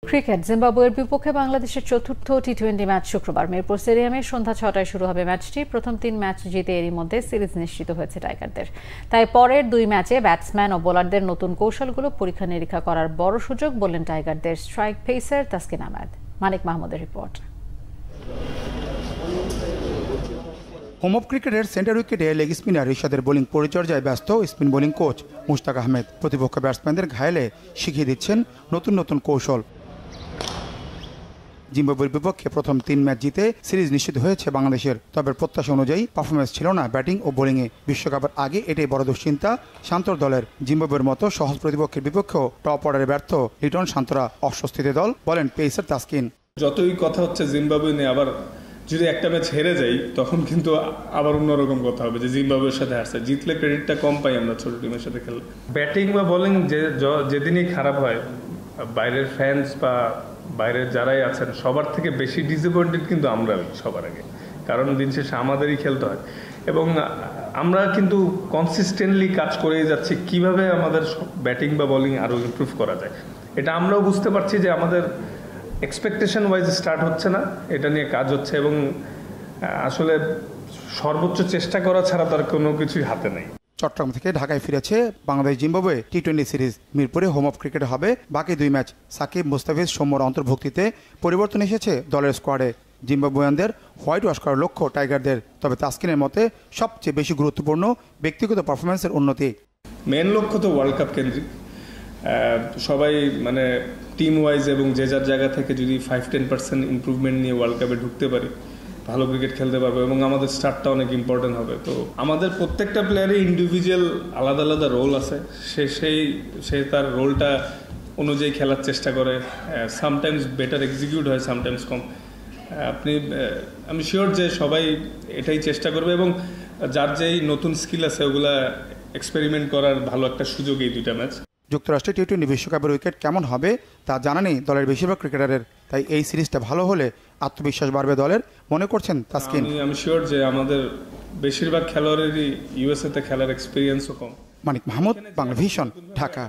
Cricket জিম্বাবুয়ের বিপক্ষে বাংলাদেশের চতুর্থ টি-20 ম্যাচ শুক্রবার মিরপুর স্টেডিয়ামে সন্ধ্যা ৬টায় শুরু হবে ম্যাচটি। প্রথম ৩ ম্যাচ জিতে এরই মধ্যে সিরিজ নিশ্চিত হয়েছে টাইগারদের। তাই পরের ২ ম্যাচে ব্যাটসম্যান ও বোলারদের নতুন কৌশলগুলো পরীক্ষা নিরীক্ষা করার বড় সুযোগ বললেন টাইগারদের স্ট্রাইক পেসার তাসকিন আহমেদ। মানিক মাহমুদের রিপোর্ট। হোম অফ ক্রিকেটের সেন্টার উইকেটে লেগ স্পিনার রিশাদের বোলিং পরিচর্যায় ব্যস্ত spin bowling coach Mushtaq Ahmed. প্রতিপক্ষ ব্যাটসম্যানদের ঘায়েলে শিখিয়ে দিচ্ছেন নতুন নতুন কৌশল। জিম্বাবুয়ের বিপক্ষে প্রথম ৩ ম্যাচ জিতে সিরিজ নিশ্চিত হয়েছে বাংলাদেশের। তবে প্রত্যাশা অনুযায়ী পারফরমেন্স ছিল না ব্যাটিং ও বোলিংয়ে। বিশ্বকাপের আগে এটাই বড় দুশ্চিন্তা শান্তর দলের। জিম্বাবুয়ের মতো সহজ প্রতিপক্ষের বিপক্ষেও টপ অর্ডারে ব্যর্থ লিটন শান্তরা অস্বস্তিতে দল, বলেন পেসার তাসকিন। যতই কথা হচ্ছে জিম্বাবুয়ে নিয়ে, আবার যদি একটা ম্যাচ হেরে যাই তখন কিন্তু আবার অন্যরকম কথা হবে যে জিম্বাবুয়ের সাথে হারছে। জিতলে ক্রেডিটটা কম পাই আমরা ছোট টিমের সাথে খেললে। ব্যাটিং বা বোলিং যেদিনই খারাপ হয়, বাইরের ফ্যান্স বা বাইরের যারাই আছেন সবার থেকে বেশি ডিসঅ্যাপয়েন্টেড কিন্তু আমরাই সবার আগে, কারণ দিন শেষে আমাদেরই খেলতে হয়। এবং আমরা কিন্তু কনসিস্টেন্টলি কাজ করেই যাচ্ছি কিভাবে আমাদের ব্যাটিং বা বোলিং আরও ইমপ্রুভ করা যায়। এটা আমরাও বুঝতে পারছি যে আমাদের এক্সপেকটেশন ওয়াইজ স্টার্ট হচ্ছে না, এটা নিয়ে কাজ হচ্ছে এবং আসলে সর্বোচ্চ চেষ্টা করা ছাড়া তার কোনো কিছুই হাতে নেই। চট্টগ্রাম থেকে ঢাকায় ফিরেছে বাংলাদেশ জিম্বাবুয়ে টি-20 সিরিজ। মিরপুরে হোম অফ ক্রিকেটে হবে বাকি 2 ম্যাচ। সাকিব, মুস্তাফিজ, সৌম্যর অন্তর্ভুক্তিতে পরিবর্তন এসেছে দলের স্কোয়াডে। জিম্বাবুয়ানদের হোয়াইট ওয়াশ করার লক্ষ্য টাইগারদের। তবে তাসকিনের মতে সবচেয়ে বেশি গুরুত্বপূর্ণ ব্যক্তিগত পারফরমেন্সের উন্নতি। মেন লক্ষ্য তো ওয়ার্ল্ড কাপ কেন্দ্রিক। সবাই মানে টিম ওয়াইজ এবং যে যার জায়গা থেকে যদি 5-10% ইমপ্রুভমেন্ট নিয়ে ওয়ার্ল্ড কাপে ঢুকতে পারি, ভালো ক্রিকেট খেলতে পারবো এবং আমাদের স্টার্টটা অনেক ইম্পর্টেন্ট হবে। তো আমাদের প্রত্যেকটা প্লেয়ারের ইন্ডিভিজুয়াল আলাদা আলাদা রোল আছে। সে তার রোলটা অনুযায়ী খেলার চেষ্টা করে। সামটাইমস বেটার এক্সিকিউট হয়, সামটাইমস কম। আমি শিওর যে সবাই এটাই চেষ্টা করবে এবং যার যেই নতুন স্কিল আছে ওগুলা এক্সপেরিমেন্ট করার ভালো একটা সুযোগ এই 2টা ম্যাচ। যুক্তরাষ্ট্রে টি-20 বিশ্বকাপের উইকেট কেমন হবে তা জানা নেই দলের বেশিরভাগ ক্রিকেটারের। তাই এই সিরিজটা ভালো হলে আত্মবিশ্বাস বাড়বে দলের, মনে করছেন তাসকিন। আমি শিওর যে আমাদের বেশিরভাগ খেলোয়াড়েরই ইউএসএ তে খেলার এক্সপিরিয়েন্সও কম। মানিক মাহমুদ, বাংলা ভিশন, ঢাকা।